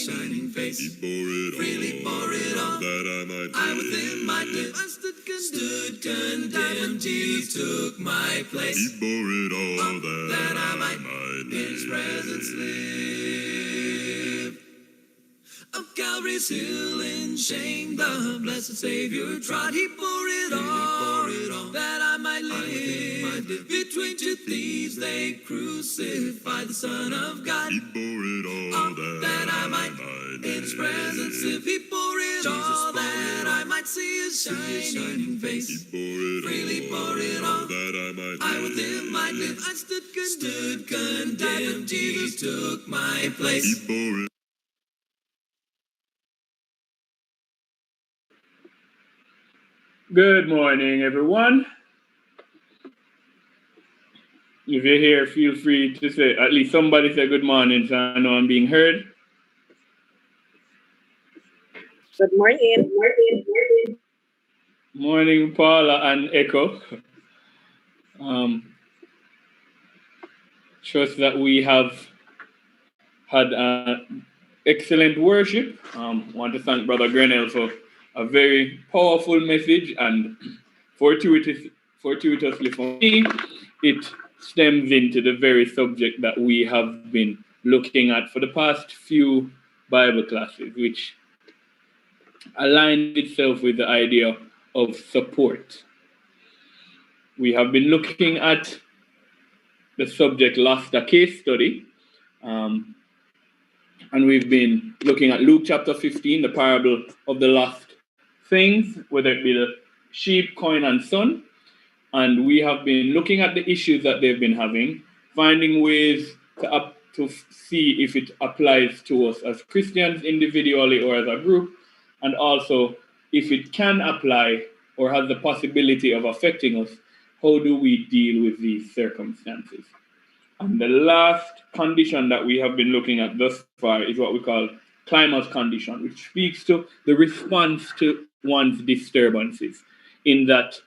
shining face. He bore it Freely bore it all, that I might live. I within my dip, I stood condemned, he took my place. He bore it all that I might live. in his presence live. Up Calvary's hill in shame, the blessed Savior trod. He bore it all, that I might live. Between two thieves they crucified the Son of God. He bore it all that I might in his presence live. He bore it all, that I might see his shining face. He bore it Freely bore it all, that I might I within my live. I stood condemned, Jesus took my place. He bore it. Good morning, everyone. If you're here, feel free to say, at least somebody say good morning so I know I'm being heard. Good morning. Morning, Paula and Echo. Trust that we have had excellent worship. Want to thank Brother Grennell for a very powerful message, and fortuitously for me, it stems into the very subject that we have been looking at for the past few Bible classes, which aligns itself with the idea of support. We have been looking at the subject Lost, a case study, and we've been looking at Luke chapter 15, the parable of the lost things, whether it be the sheep, coin, and son. And we have been looking at the issues that they've been having, finding ways to see if it applies to us as Christians individually or as a group, and also if it can apply or has the possibility of affecting us, how do we deal with these circumstances? And the last condition that we have been looking at thus far is what we call climax condition, which speaks to the response to one's disturbances, in that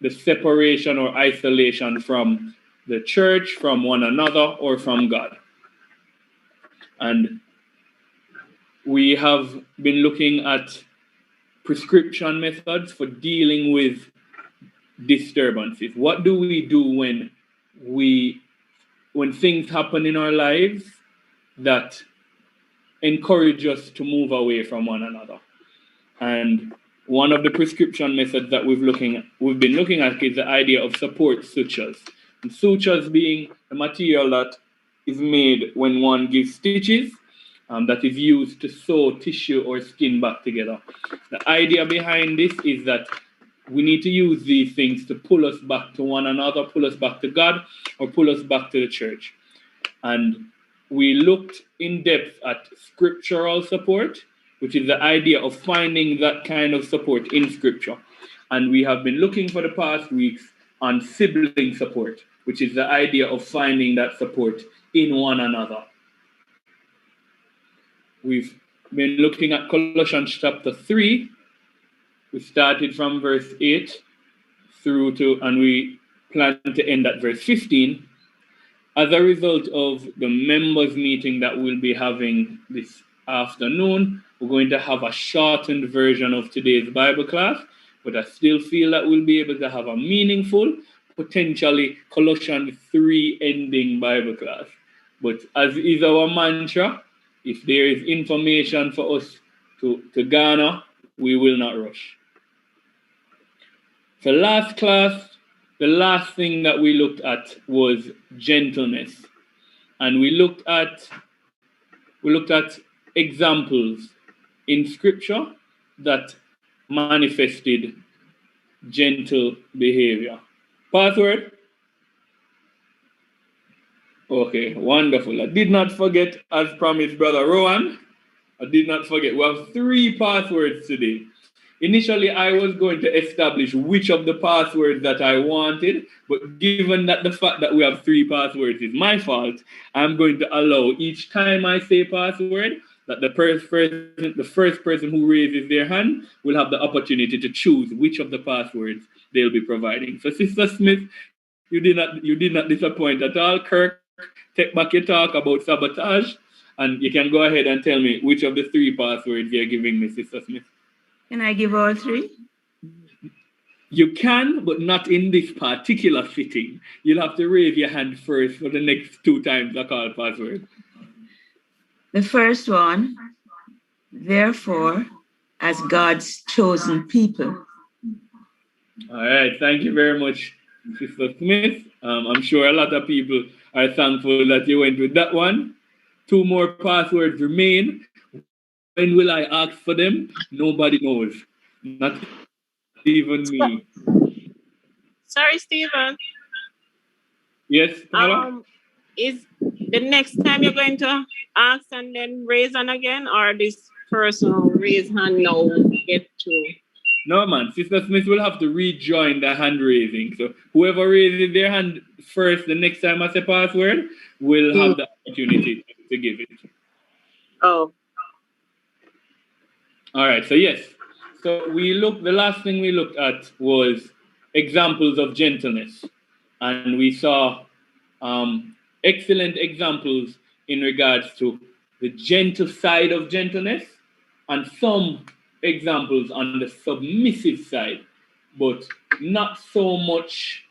the separation or isolation from the church, from one another, or from God. And we have been looking at prescription methods for dealing with disturbances. What do we do when things happen in our lives that encourage us to move away from one another? And one of the prescription methods that we've been looking at is the idea of support sutures. And sutures being a material that is made when one gives stitches, that is used to sew tissue or skin back together. The idea behind this is that we need to use these things to pull us back to one another, pull us back to God, or pull us back to the church. And we looked in depth at scriptural support, which is the idea of finding that kind of support in scripture. And we have been looking for the past weeks on sibling support, which is the idea of finding that support in one another. We've been looking at Colossians chapter 3. We started from verse 8 and we plan to end at verse 15. As a result of the members meeting that we'll be having this afternoon, we're going to have a shortened version of today's Bible class, but I still feel that we'll be able to have a meaningful, potentially Colossians 3 ending Bible class. But as is our mantra, if there is information for us to garner, we will not rush. So last class, the last thing that we looked at was gentleness. And we looked at examples in scripture that manifested gentle behavior. Password? Okay, wonderful. I did not forget, as promised, Brother Rowan. I did not forget. We have 3 passwords today. Initially, I was going to establish which of the passwords that I wanted, but given that the fact that we have 3 passwords is my fault, I'm going to allow each time I say password that the first person who raises their hand will have the opportunity to choose which of the passwords they'll be providing. So, Sister Smith, you did not disappoint at all. Kirk, take back your talk about sabotage. And you can go ahead and tell me which of the three passwords you're giving me, Sister Smith. Can I give all three? You can, but not in this particular fitting. You'll have to raise your hand first for the next 2 times I call password. The first one, therefore, as God's chosen people. All right, thank you very much, Sister Smith. I'm sure a lot of people are thankful that you went with that one. 2 more passwords remain. When will I ask for them? Nobody knows. Not even me. Sorry, Stephen. Yes, Carla? Is the next time you're going to ask and then raise hand again, or this person raise hand now get to? No, man. Sister Smith will have to rejoin the hand raising. So whoever raises their hand first the next time I say password will have the opportunity to give it. Oh. All right. So yes. So the last thing we looked at was examples of gentleness. And we saw excellent examples in regards to the gentle side of gentleness and some examples on the submissive side, but not so much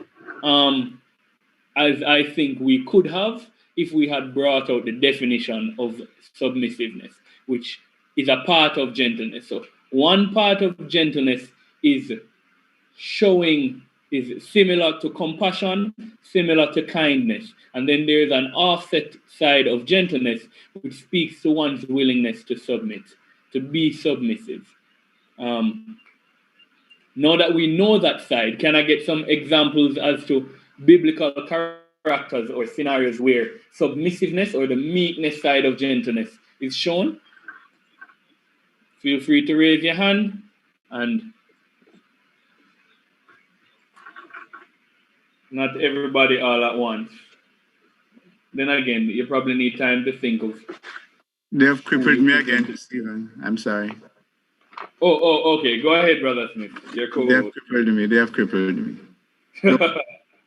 as I think we could have if we had brought out the definition of submissiveness, which is a part of gentleness. So one part of gentleness is similar to compassion, similar to kindness. And then there's an offset side of gentleness, which speaks to one's willingness to submit, to be submissive. Now that we know that side, can I get some examples as to biblical characters or scenarios where submissiveness or the meekness side of gentleness is shown? Feel free to raise your hand, and not everybody all at once. Then again, you probably need time to think of. They have crippled me again, Stephen. I'm sorry. Oh, okay. Go ahead, Brother Smith. You're cool. They have crippled me. So,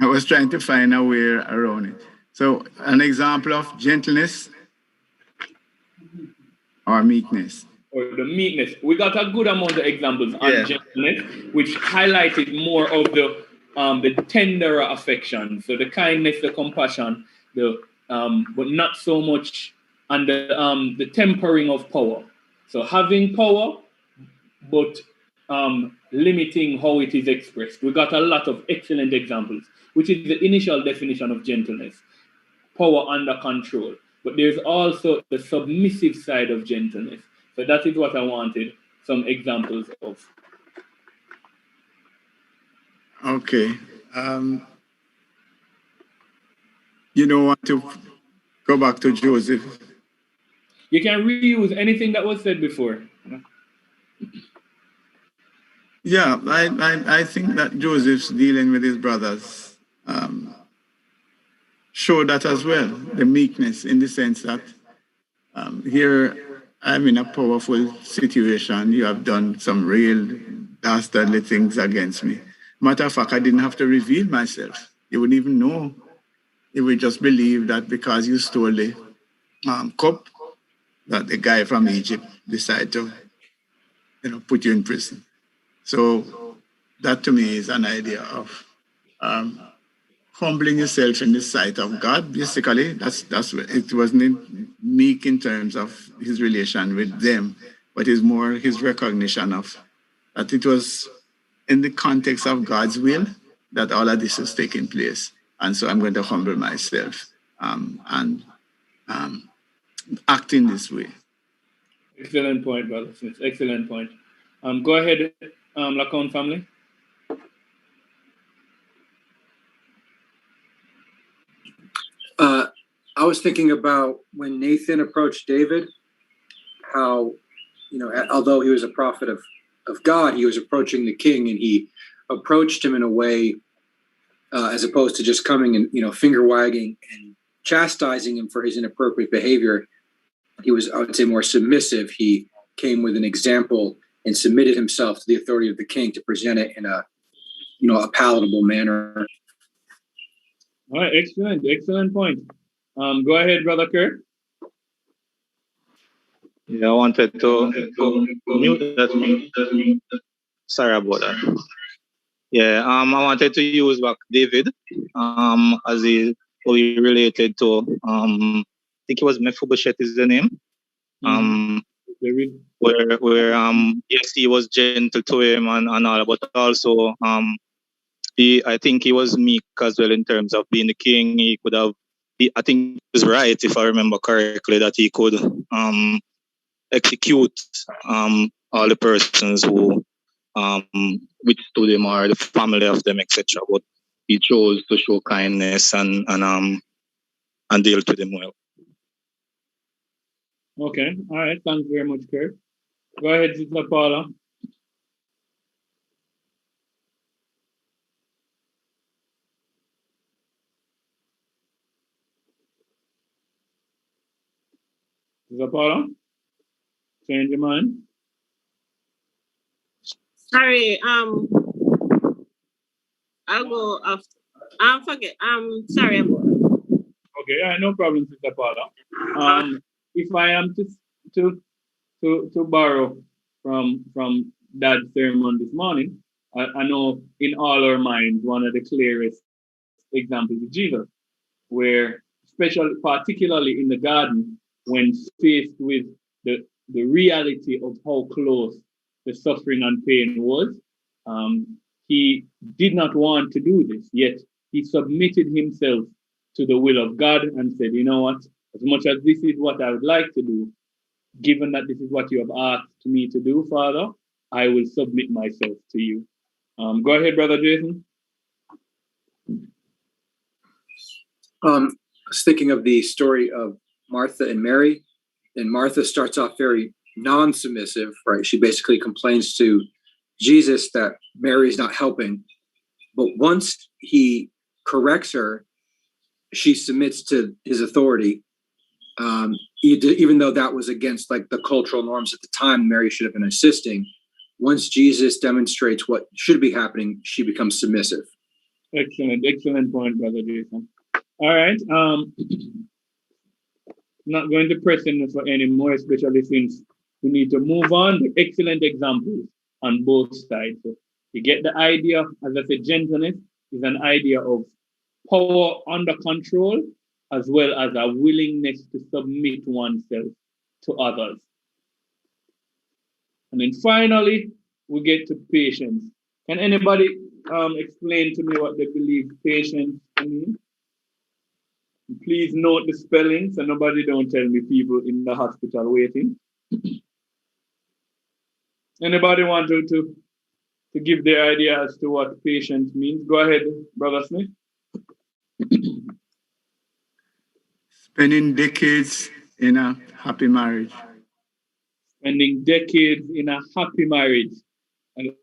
I was trying to find a way around it. So, an example of gentleness or meekness. Or the meekness. We got a good amount of examples on gentleness, which highlighted more of the tender affection, so the kindness, the compassion, but not so much on the tempering of power. So having power, but limiting how it is expressed. We got a lot of excellent examples, which is the initial definition of gentleness: power under control. But there's also the submissive side of gentleness. So that is what I wanted some examples of. Okay. You don't want to go back to Joseph? You can reuse anything that was said before. Yeah, I think that Joseph's dealing with his brothers showed that as well, the meekness, in the sense that here I'm in a powerful situation. You have done some real dastardly things against me. Matter of fact, I didn't have to reveal myself. You wouldn't even know. You would just believe that because you stole the cup, that the guy from Egypt decided to, put you in prison. So that to me is an idea of humbling yourself in the sight of God. Basically, that's what it wasn't meek in terms of his relation with them, but it's more his recognition of that it was in the context of God's will that all of this is taking place. And so I'm going to humble myself and act in this way. Excellent point, Brother Smith. Excellent point. Go ahead, Lacon family. I was thinking about when Nathan approached David, how, although he was a prophet of God, he was approaching the king, and he approached him in a way as opposed to just coming and, finger wagging and chastising him for his inappropriate behavior. He was, I would say, more submissive. He came with an example and submitted himself to the authority of the king to present it in a palatable manner. All right, excellent point. Go ahead, Brother Kurt. Yeah, I wanted to mute that. Sorry about that. Yeah, I wanted to use back David, as he how he related to I think it was Mephibosheth is the name. David. Where yes, he was gentle to him and all, but also I think he was meek as well in terms of being the king. He could have I think he was right, if I remember correctly, that he could execute all the persons who withstood him or the family of them, etc. But he chose to show kindness and deal to them well. Okay, all right. Thanks very much, Kurt. Go ahead, Sister Paula. Sister Paula, change your mind. Sorry, I'll go after. Forget. Sorry about it. Okay, no problem, Sister Paula. If I am to borrow from Dad's sermon this morning, I know in all our minds one of the clearest examples is Jesus, where particularly in the garden, when faced with the reality of how close the suffering and pain was, he did not want to do this, yet he submitted himself to the will of God and said, you know what, as much as this is what I would like to do, given that this is what you have asked me to do, Father, I will submit myself to you. Go ahead, Brother Jason. I was thinking of the story of Martha and Mary, and Martha starts off very non-submissive, right? She basically complains to Jesus that Mary's not helping, but once he corrects her, she submits to his authority. Even though that was against like the cultural norms at the time, Mary should have been assisting. Once Jesus demonstrates what should be happening, she becomes submissive. Excellent point, Brother Jason. All right. Not going to press him for any more, especially since we need to move on. The excellent examples on both sides. So you get the idea, as I said, gentleness is an idea of power under control, as well as a willingness to submit oneself to others. And then finally, we get to patience. Can anybody explain to me what they believe patience means? Please note the spelling so nobody don't tell me people in the hospital waiting. Anybody want to give their idea as to what patience means? Go ahead, Brother Smith. Spending decades in a happy marriage. Spending decades in a happy marriage. And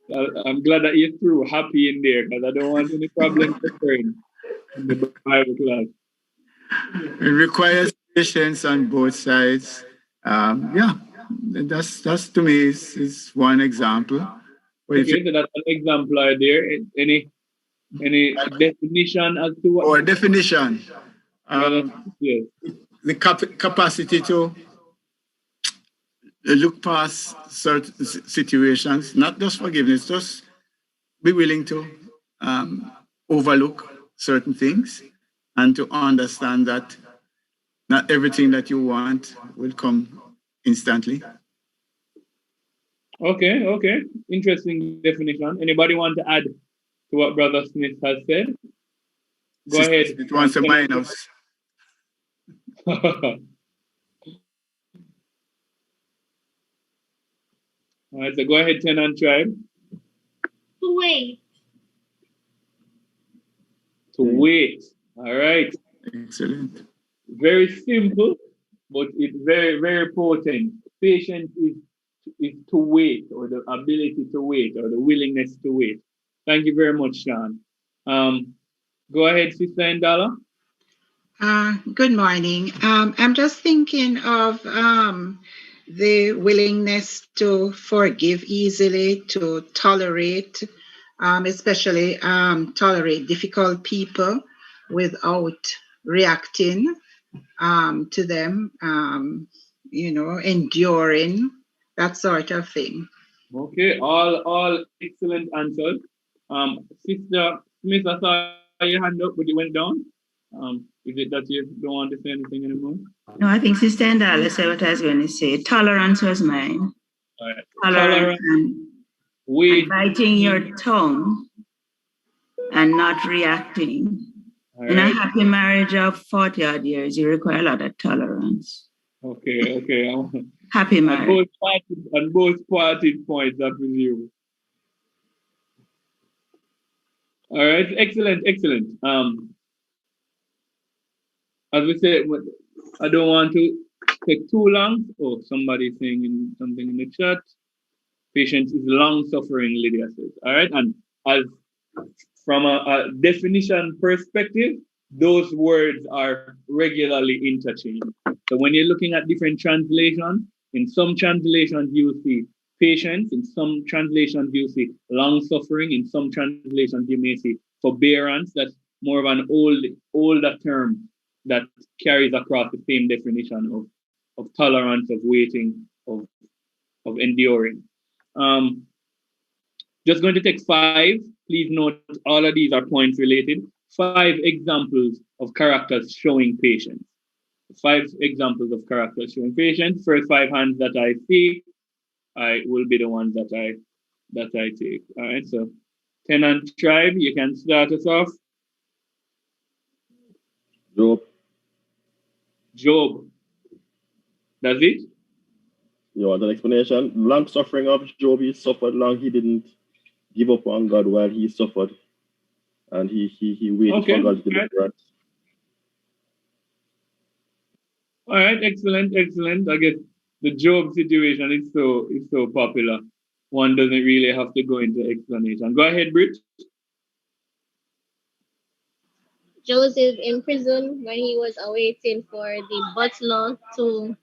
I'm glad that you threw happy in there because I don't want any problems occurring in the Bible class. It requires patience on both sides. That's to me is one example. Okay, so that's an example right there. Any definition as to what? Or definition. Yes. The capacity to look past certain situations, not just forgiveness, just be willing to overlook certain things and to understand that not everything that you want will come instantly. Okay. Interesting definition. Anybody want to add to what Brother Smith has said? Go ahead. It wants a minus. All right, so go ahead, Tenant Tribe. To wait. To wait. All right. Excellent. Very simple, but it's very, very potent. Patience is to wait, or the ability to wait, or the willingness to wait. Thank you very much, Sean. Go ahead, Sister Ndala. Good morning. I'm just thinking of the willingness to forgive easily, to tolerate, especially tolerate difficult people without reacting to them. enduring, that sort of thing. Okay, all excellent answers. Sister Smith, I saw your hand up, but it went down. Is it that you don't want to say anything anymore? No, I think Sister Ndala said what I was going to say. Tolerance was mine. All right. Tolerance and biting your tongue and not reacting. In a happy marriage of 40 odd years, you require a lot of tolerance. Okay. Happy marriage. On both parties' points, I presume. All right, excellent. As we said, I don't want to take too long. Oh, somebody saying something in the chat. Patience is long suffering, Lydia says. All right, and as from a definition perspective, those words are regularly interchanged. So when you're looking at different translations, in some translations you see patience, in some translations you see long suffering, in some translations you may see forbearance. That's more of an older term that carries across the same definition of tolerance, of waiting, of enduring. Just going to take 5. Please note all of these are points related. 5 examples of characters showing patience. 5 examples of characters showing patience. First 5 hands that I see, I will be the ones that I take. All right. So Tenant Tribe, you can start us off. Job. That's it? You want an explanation? Long suffering of Job, he suffered long. He didn't give up on God while he suffered. And he waited for God's deliverance. All right, excellent. I guess the Job situation is so popular. One doesn't really have to go into explanation. Go ahead, Britt. Joseph in prison when he was awaiting for the butler to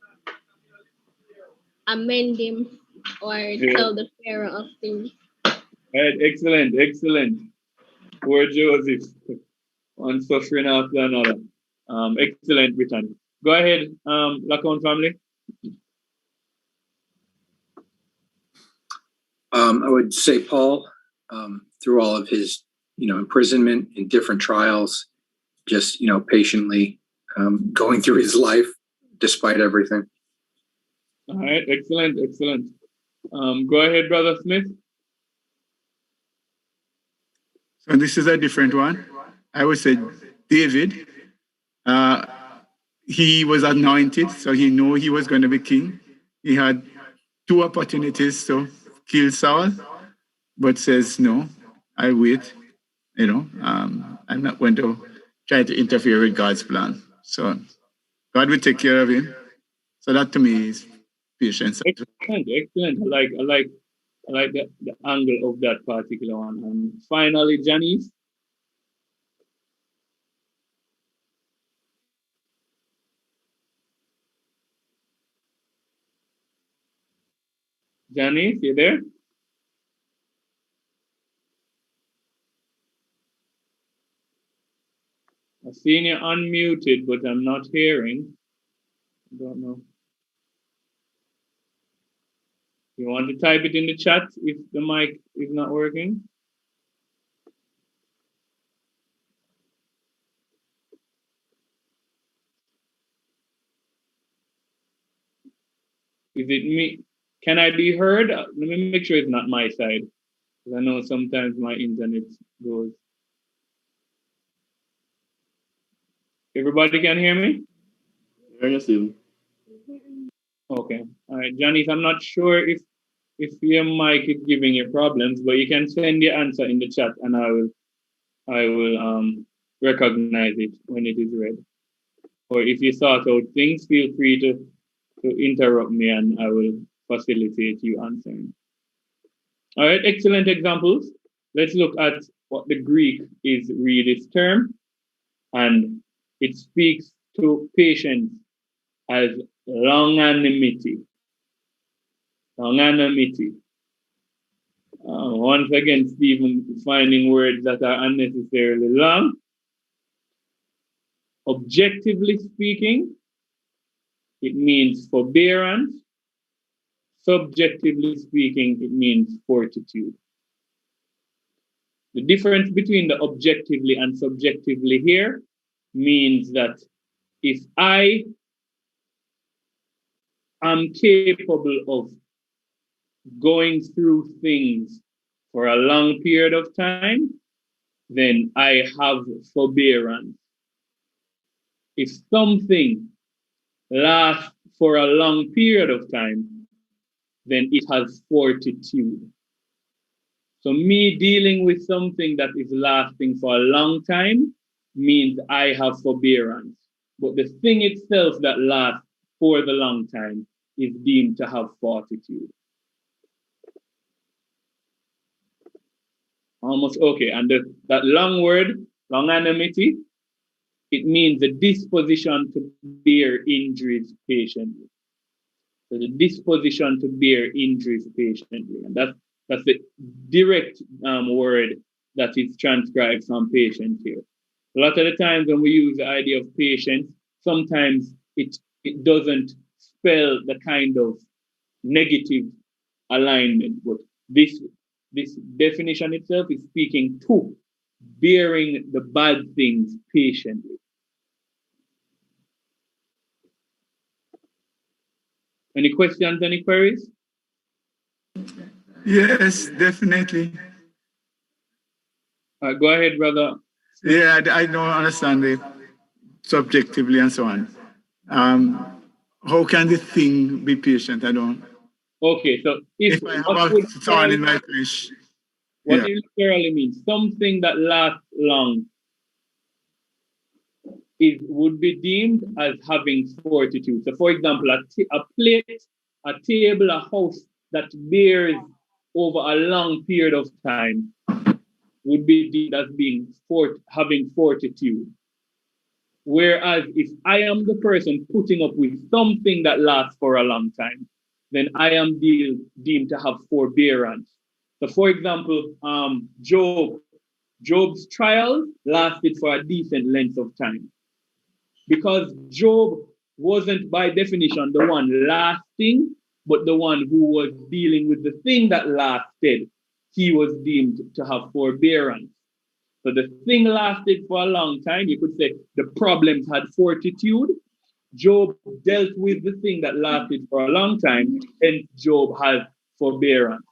amend him or tell the Pharaoh of things. All right, excellent. Poor Joseph. One suffering after another. Excellent, Brittany. Go ahead, Lacon family. I would say Paul, through all of his, imprisonment in different trials, just, patiently going through his life despite everything. All right, excellent. Go ahead, Brother Smith. So this is a different one. I would say David. He was anointed, so he knew he was going to be king. He had 2 opportunities to kill Saul, but says, no, I'll wait. I'm not going to try to interfere with God's plan. So God will take care of him. So that to me is patience. Excellent. I like the angle of that particular one. And finally, Janice. Janice, you there? I've seen you unmuted, but I'm not hearing. I don't know. You want to type it in the chat if the mic is not working? Is it me? Can I be heard? Let me make sure it's not my side, because I know sometimes my internet goes. Everybody can hear me? Hear you, Okay. All right, Janice, I'm not sure if your mic is giving you problems, but you can send your answer in the chat, and I will recognize it when it is ready. Or if you sort out things, feel free to interrupt me, and I will facilitate you answering. All right, excellent examples. Let's look at what the Greek is really this term, and it speaks to patience as longanimity. Longanimity. Once again, Stephen finding words that are unnecessarily long. Objectively speaking, it means forbearance. Subjectively speaking, it means fortitude. The difference between the objectively and subjectively here means that if I am capable of going through things for a long period of time, then I have forbearance. If something lasts for a long period of time, then it has fortitude. So me dealing with something that is lasting for a long time means I have forbearance. But the thing itself that lasts for the long time is deemed to have fortitude. Almost okay. And that long word, longanimity, it means the disposition to bear injuries patiently. So the disposition to bear injuries patiently. And that's the direct word that is transcribed from patient here. A lot of the times when we use the idea of patience, sometimes it doesn't spell the kind of negative alignment, but this definition itself is speaking to bearing the bad things patiently. Any questions, any queries? Yes, definitely. Go ahead, brother. Yeah, I don't understand it subjectively and so on. How can the thing be patient? I don't. Okay, so if I have a thorn in my flesh. What it literally means, something that lasts long would be deemed as having fortitude. So, for example, a plate, a table, a house that bears over a long period of time would be deemed as being having fortitude. Whereas if I am the person putting up with something that lasts for a long time, then I am deemed to have forbearance. So, for example, Job's trial lasted for a decent length of time. Because Job wasn't by definition the one lasting, but the one who was dealing with the thing that lasted, he was deemed to have forbearance. So the thing lasted for a long time. You could say the problems had fortitude. Job dealt with the thing that lasted for a long time, and Job had forbearance.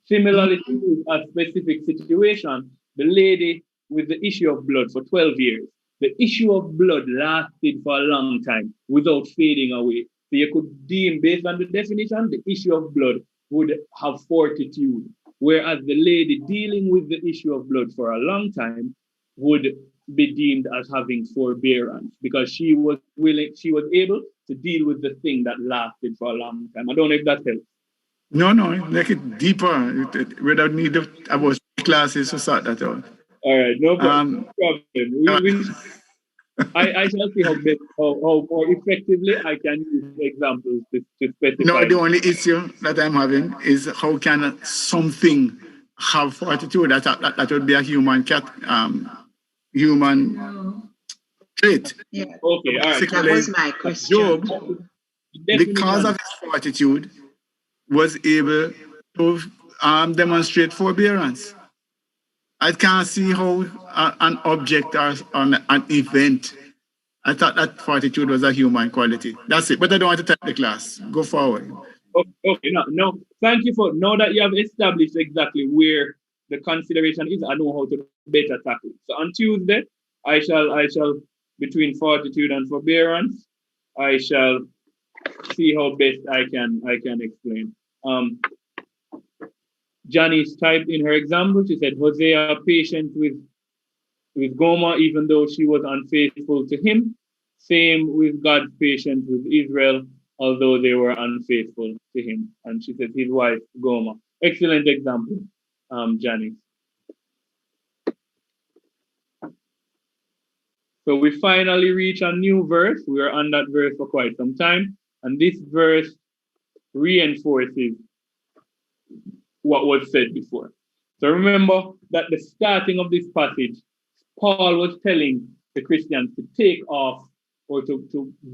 Similarly to a specific situation, the lady with the issue of blood for 12 years. The issue of blood lasted for a long time without fading away. So you could deem, based on the definition, the issue of blood would have fortitude, whereas the lady dealing with the issue of blood for a long time would be deemed as having forbearance because she was able to deal with the thing that lasted for a long time. I don't know if that helps. No, make it deeper. We don't need about classes to sort that out. All right, no problem. I shall see how more effectively I can use examples to specify. No, the only issue that I'm having is how can something have fortitude? That would be a human human trait. Yeah. Okay, all right. That was my question. Job, because of his fortitude, was able to demonstrate forbearance. I can't see how an object or an event. I thought that fortitude was a human quality. That's it. But I don't want to take the class. Go forward. Okay, no. Thank you for now that you have established exactly where the consideration is. I know how to better tackle it. So on Tuesday, I shall between fortitude and forbearance, I shall see how best I can explain. Janice typed in her example. She said Hosea patient with Gomer, even though she was unfaithful to him. Same with God's patience with Israel, although they were unfaithful to him. And she said his wife, Gomer. Excellent example, Janice. So we finally reach a new verse. We are on that verse for quite some time. And this verse reinforces what was said before. So remember that the starting of this passage, Paul was telling the Christians to take off or to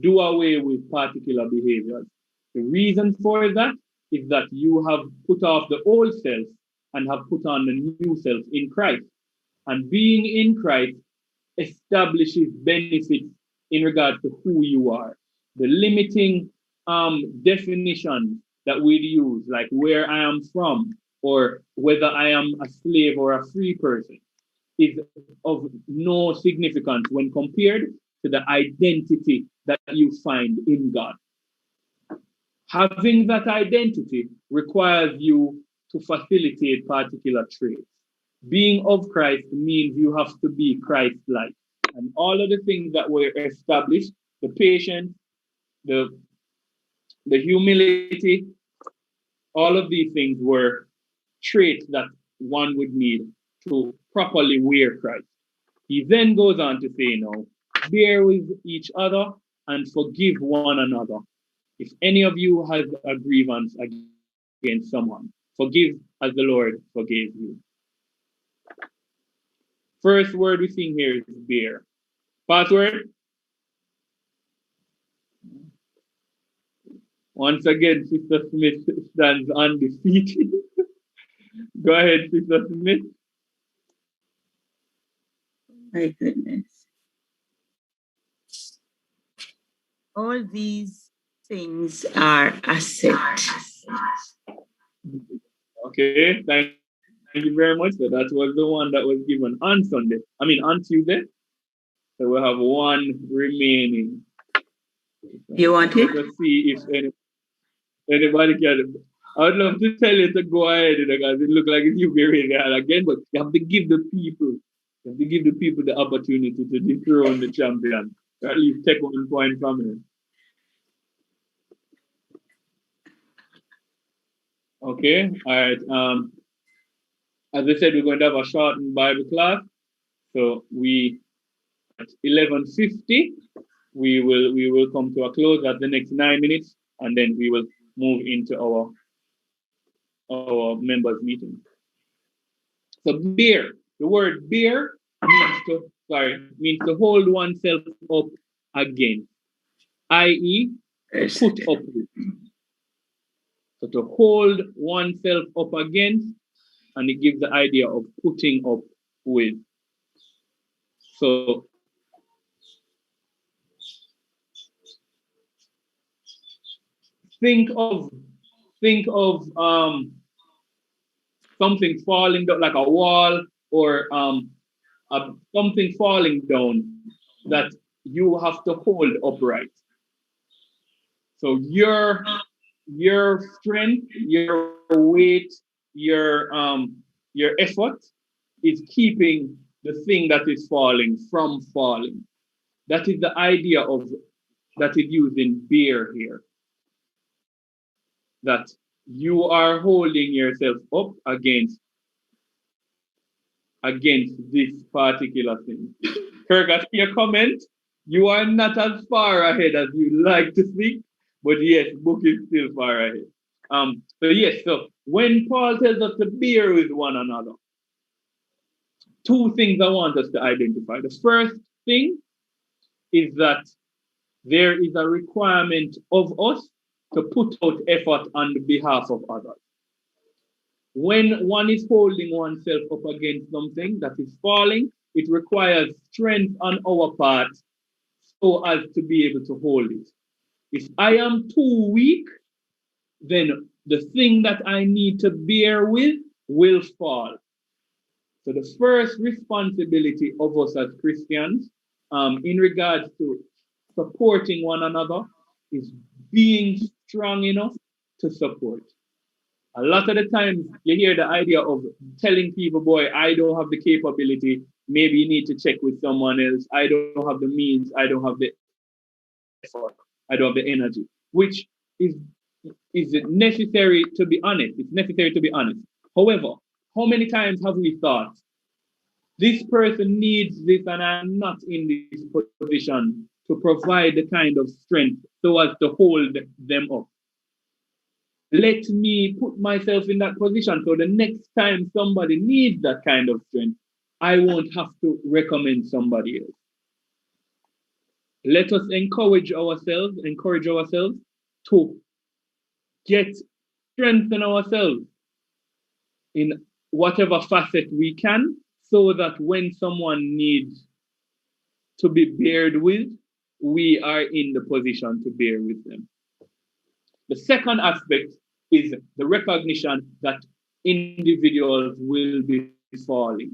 do away with particular behaviors. The reason for that is that you have put off the old self and have put on the new self in Christ. And being in Christ establishes benefits in regards to who you are. The limiting definitions that we use, like where I am from, or whether I am a slave or a free person, is of no significance when compared to the identity that you find in God. Having that identity requires you to facilitate particular traits. Being of Christ means you have to be Christ-like. And all of the things that were established, the patience, the humility, all of these things were traits that one would need to properly wear Christ. He then goes on to say, now, bear with each other and forgive one another. If any of you has a grievance against someone, forgive as the Lord forgave you. First word we see here is bear. Password? Once again, Sister Smith stands undefeated. Go ahead, Sister Smith. My goodness. All these things are assets. Okay, thank you very much. So that was the one that was given on Tuesday. So we'll have one remaining. You want it? Let's see if anybody can. I would love to tell you to go ahead because it looks like it's you raising your hand again, but you have to give the people the opportunity to dethrone the champion. Or at least take 1 point from him. Okay, all right. As I said, we're going to have a shortened Bible class. So at 11:50, we will come to a close at the next 9 minutes, and then we will move into our members meeting. So bear, the word bear means to hold oneself up against, i.e. put up with. So to hold oneself up against, and it gives the idea of putting up with. So think of something falling down, like a wall, or something falling down that you have to hold upright. So your strength, your weight, your effort is keeping the thing that is falling from falling. That is the idea of that is used in bear here. That you are holding yourself up against this particular thing. Kirk, I see a comment. You are not as far ahead as you like to think, but yes, book is still far ahead. So when Paul tells us to bear with one another, two things I want us to identify. The first thing is that there is a requirement of us to put out effort on the behalf of others. When one is holding oneself up against something that is falling, it requires strength on our part so as to be able to hold it. If I am too weak, then the thing that I need to bear with will fall. So the first responsibility of us as Christians in regards to supporting one another is being strong enough to support. A lot of the times you hear the idea of telling people, boy, I don't have the capability. Maybe you need to check with someone else. I don't have the means. I don't have the effort. I don't have the energy, which is necessary to be honest. It's necessary to be honest. However, how many times have we thought, this person needs this and I'm not in this position to provide the kind of strength so as to hold them up? Let me put myself in that position so the next time somebody needs that kind of strength, I won't have to recommend somebody else. let us encourage ourselves to strengthen ourselves in whatever facet we can, so that when someone needs to be bared with, we are in the position to bear with them. The second aspect is the recognition that individuals will be falling.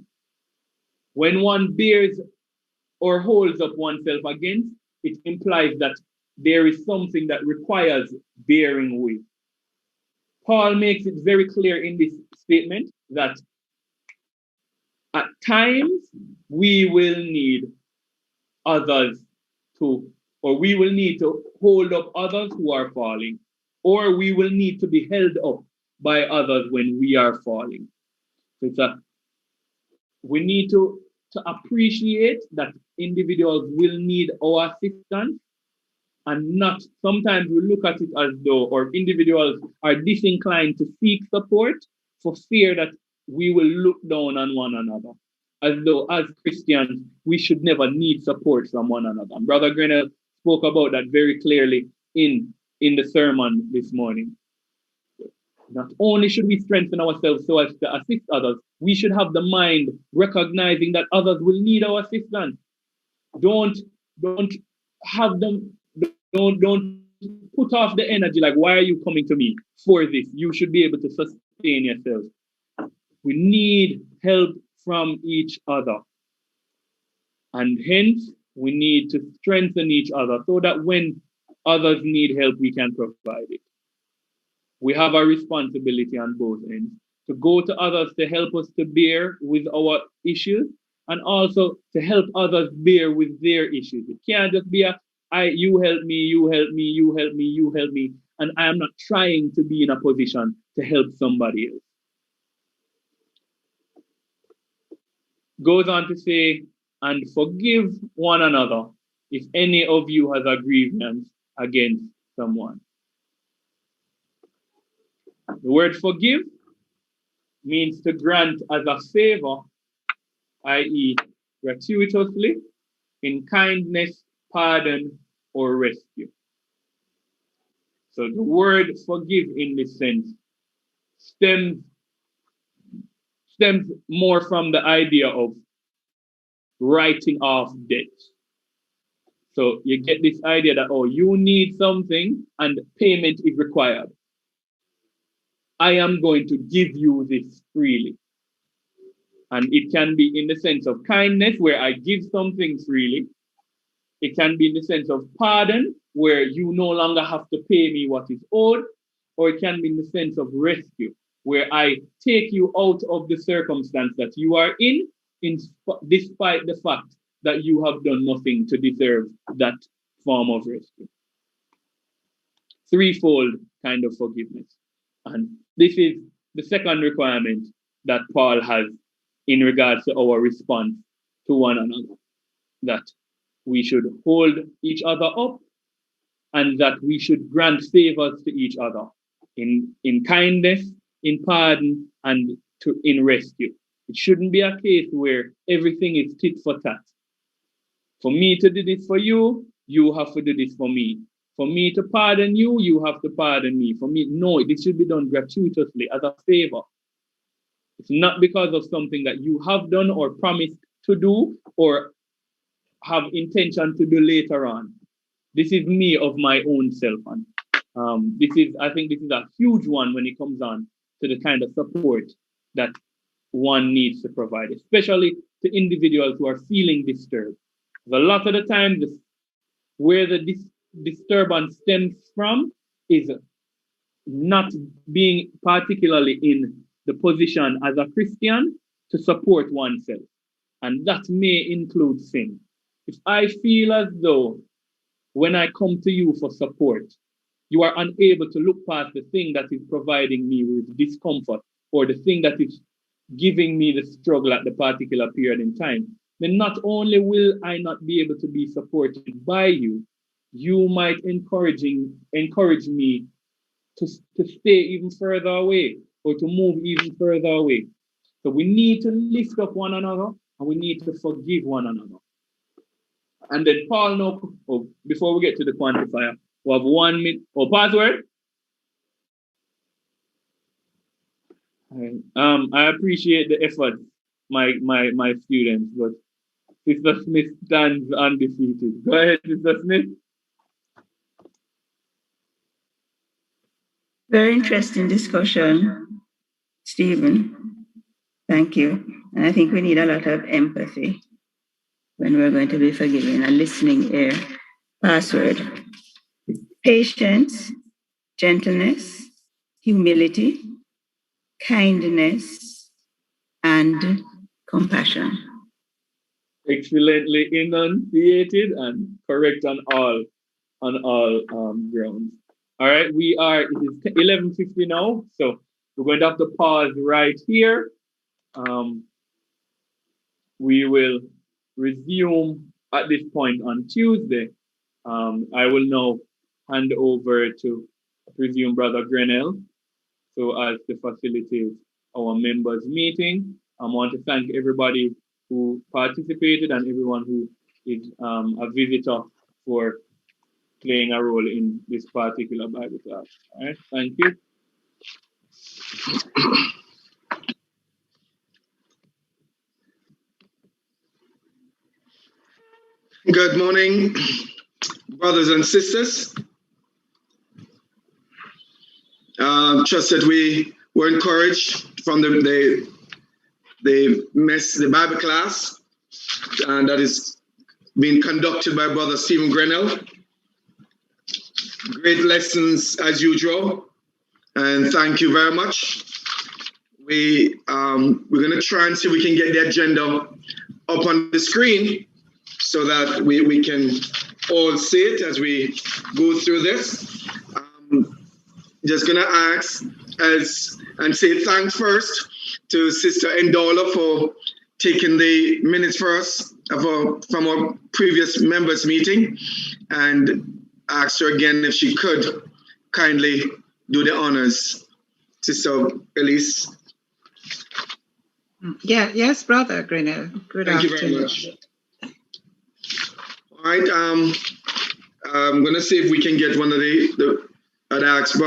When one bears or holds up oneself against, it implies that there is something that requires bearing with. Paul makes it very clear in this statement that at times we will need others to, or we will need to hold up others who are falling, or we will need to be held up by others when we are falling. So we need to appreciate that individuals will need our assistance, and not sometimes we look at it as though, or individuals are disinclined to seek support for fear that we will look down on one another, as though as Christians we should never need support from one another. And Brother Grennell spoke about that very clearly in the sermon this morning. Not only should we strengthen ourselves so as to assist others, we should have the mind recognizing that others will need our assistance. Don't have them, don't put off the energy like, why are you coming to me for this? You should be able to sustain yourself. We need help from each other. And hence, we need to strengthen each other so that when others need help, we can provide it. We have a responsibility on both ends to go to others to help us to bear with our issues, and also to help others bear with their issues. It can't just be you help me, you help me, you help me, you help me, and I am not trying to be in a position to help somebody else. Goes on to say, and forgive one another if any of you has a grievance against someone. The word forgive means to grant as a favor, i.e., gratuitously, in kindness, pardon, or rescue. So the word forgive in this sense stems more from the idea of writing off debt. So you get this idea that, oh, you need something and payment is required. I am going to give you this freely. And it can be in the sense of kindness, where I give something freely. It can be in the sense of pardon, where you no longer have to pay me what is owed. Or it can be in the sense of rescue, where I take you out of the circumstance that you are in despite the fact that you have done nothing to deserve that form of rescue. Threefold kind of forgiveness. And this is the second requirement that Paul has in regards to our response to one another, that we should hold each other up and that we should grant favors to each other in kindness, in pardon, and in rescue. It shouldn't be a case where everything is tit for tat. For me to do this for you, you have to do this for me. For me to pardon you, you have to pardon me. For me, no, this should be done gratuitously as a favor. It's not because of something that you have done or promised to do or have intention to do later on. This is me of my own self. And I think this is a huge one when it comes on to the kind of support that one needs to provide, especially to individuals who are feeling disturbed. A lot of the time, where the disturbance stems from is not being particularly in the position as a Christian to support oneself. And that may include sin. If I feel as though when I come to you for support, you are unable to look past the thing that is providing me with discomfort or the thing that is giving me the struggle at the particular period in time, then not only will I not be able to be supported by you, you might encourage me to stay even further away or to move even further away. So we need to lift up one another and we need to forgive one another. And then Paul now, before we get to the quantifier, we have 1 minute. Oh, password? I appreciate the effort, my students, but Sister Smith stands undefeated. Go ahead, Sister Smith. Very interesting discussion, Stephen. Thank you. And I think we need a lot of empathy when we're going to be forgiving and listening ear. Password: patience, gentleness, humility, kindness, and compassion. Excellently enunciated and correct on all grounds. All right, it is 11:50 now, so we're going to have to pause right here. We will resume at this point on Tuesday. I will now hand over to, I presume, Brother Grennell, so as to facilitate our members' meeting. I want to thank everybody who participated and everyone who is a visitor for playing a role in this particular Bible class. All right, thank you. Good morning, brothers and sisters. Trust that we were encouraged from the Bible class, and that is being conducted by Brother Stephen Grennell. Great lessons as usual, and thank you very much. We're going to try and see if we can get the agenda up on the screen so that we can all see it as we go through this. Just going to ask and say thanks first to Sister Endola for taking the minutes for us from our previous members meeting, and ask her again if she could kindly do the honors. Sister Elise. Yeah, yes, Brother Grennell. Good Thank afternoon. you very much. All right, I'm going to see if we can get one of I'd ask Brother